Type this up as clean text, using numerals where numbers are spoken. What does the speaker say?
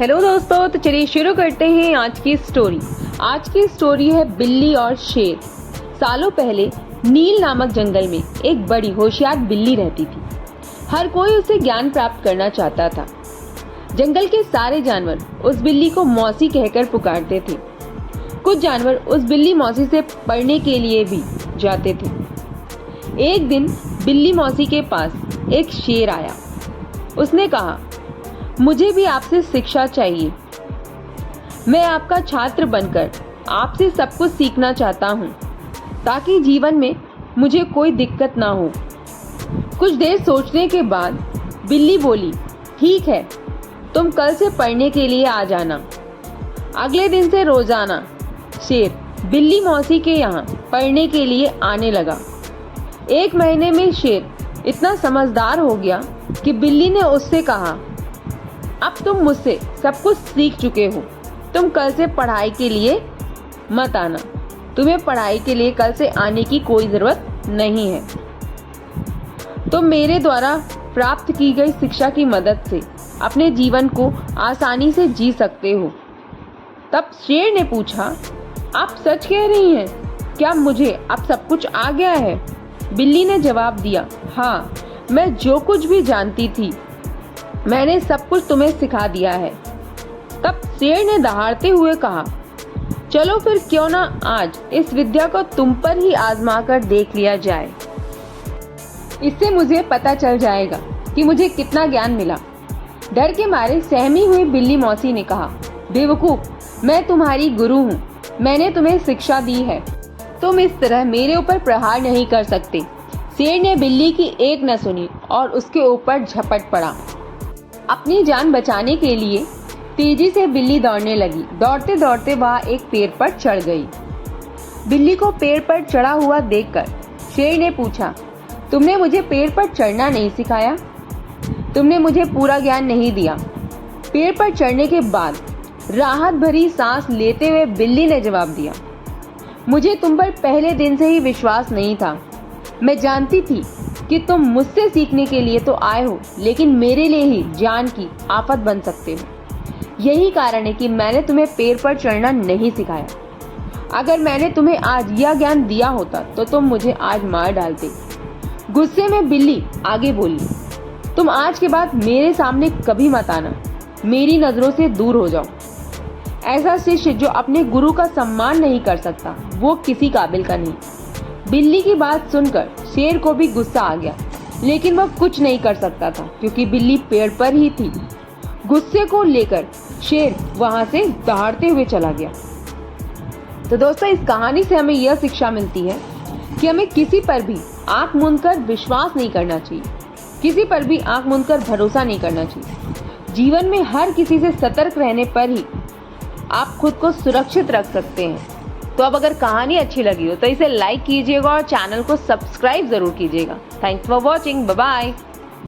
Hello दोस्तों, तो चलिए शुरू करते हैं आज की स्टोरी। आज की स्टोरी है बिल्ली और शेर। सालों पहले नील नामक जंगल में एक बड़ी होशियार बिल्ली रहती थी। हर कोई उसे ज्ञान प्राप्त करना चाहता था। जंगल के सारे जानवर उस बिल्ली को मौसी कहकर पुकारते थे। कुछ जानवर उस बिल्ली मौसी से पढ़ने के लिए भी जाते थे। एक दिन बिल्ली मौसी के पास एक शेर आया। उसने कहा, मुझे भी आपसे शिक्षा चाहिए। मैं आपका छात्र बनकर आपसे सब कुछ सीखना चाहता हूँ, ताकि जीवन में मुझे कोई दिक्कत ना हो। कुछ देर सोचने के बाद बिल्ली बोली, ठीक है, तुम कल से पढ़ने के लिए आ जाना। अगले दिन से रोजाना शेर बिल्ली मौसी के यहाँ पढ़ने के लिए आने लगा। एक महीने में शेर इतना समझदार हो गया कि बिल्ली ने उससे कहा, अब तुम मुझसे सब कुछ सीख चुके हो, तुम कल से पढ़ाई के लिए मत आना। तुम्हें पढ़ाई के लिए कल से आने की कोई ज़रूरत नहीं है। तुम मेरे द्वारा प्राप्त की गई शिक्षा की मदद से अपने जीवन को आसानी से जी सकते हो। तब शेर ने पूछा, आप सच कह रही हैं? क्या मुझे अब सब कुछ आ गया है? बिल्ली ने जवाब दिया, हाँ, मैं जो कुछ भी जानती थी मैंने सब कुछ तुम्हें सिखा दिया है। तब शेर ने दहाड़ते हुए कहा, चलो फिर क्यों ना आज इस विद्या को तुम पर ही आजमा कर देख लिया जाए। इससे मुझे पता चल जाएगा कि मुझे कितना ज्ञान मिला। डर के मारे सहमी हुई बिल्ली मौसी ने कहा, बेवकूफ, मैं तुम्हारी गुरु हूँ। मैंने तुम्हें शिक्षा दी है। तुम इस तरह मेरे ऊपर प्रहार नहीं कर सकते। शेर ने बिल्ली की एक न सुनी और उसके ऊपर झपट पड़ा। अपनी जान बचाने के लिए तेजी से बिल्ली दौड़ने लगी। दौड़ते दौड़ते वह एक पेड़ पर चढ़ गई। बिल्ली को पेड़ पर चढ़ा हुआ देखकर शेर ने पूछा, तुमने मुझे पेड़ पर चढ़ना नहीं सिखाया? तुमने मुझे पूरा ज्ञान नहीं दिया। पेड़ पर चढ़ने के बाद राहत भरी सांस लेते हुए बिल्ली ने जवाब दिया, मुझे तुम पर पहले दिन से ही विश्वास नहीं था। मैं जानती थी कि तुम मुझसे सीखने के लिए तो आए हो, लेकिन मेरे लिए ही जान की आफत बन सकते हो। यही कारण है कि मैंने तुम्हें पेड़ पर चढ़ना नहीं सिखाया। अगर मैंने तुम्हें आज यह ज्ञान दिया होता तो तुम मुझे आज मार डालते। गुस्से में बिल्ली आगे बोली, तुम आज के बाद मेरे सामने कभी मत आना। मेरी नजरों से दूर हो जाओ। ऐसा शिष्य जो अपने गुरु का सम्मान नहीं कर सकता, वो किसी काबिल का नहीं। बिल्ली की बात सुनकर शेर को भी गुस्सा आ गया, लेकिन वह कुछ नहीं कर सकता था क्योंकि बिल्ली पेड़ पर ही थी। गुस्से को लेकर शेर वहां से दहाड़ते हुए चला गया। तो दोस्तों, इस कहानी से हमें यह शिक्षा मिलती है कि हमें किसी पर भी आंख मूंदकर विश्वास नहीं करना चाहिए, किसी पर भी आंख मूंदकर भरोसा नहीं करना चाहिए। जीवन में हर किसी से सतर्क रहने पर ही आप खुद को सुरक्षित रख सकते हैं। तो अब अगर कहानी अच्छी लगी हो तो इसे लाइक कीजिएगा और चैनल को सब्सक्राइब जरूर कीजिएगा। Thanks for watching. Bye bye.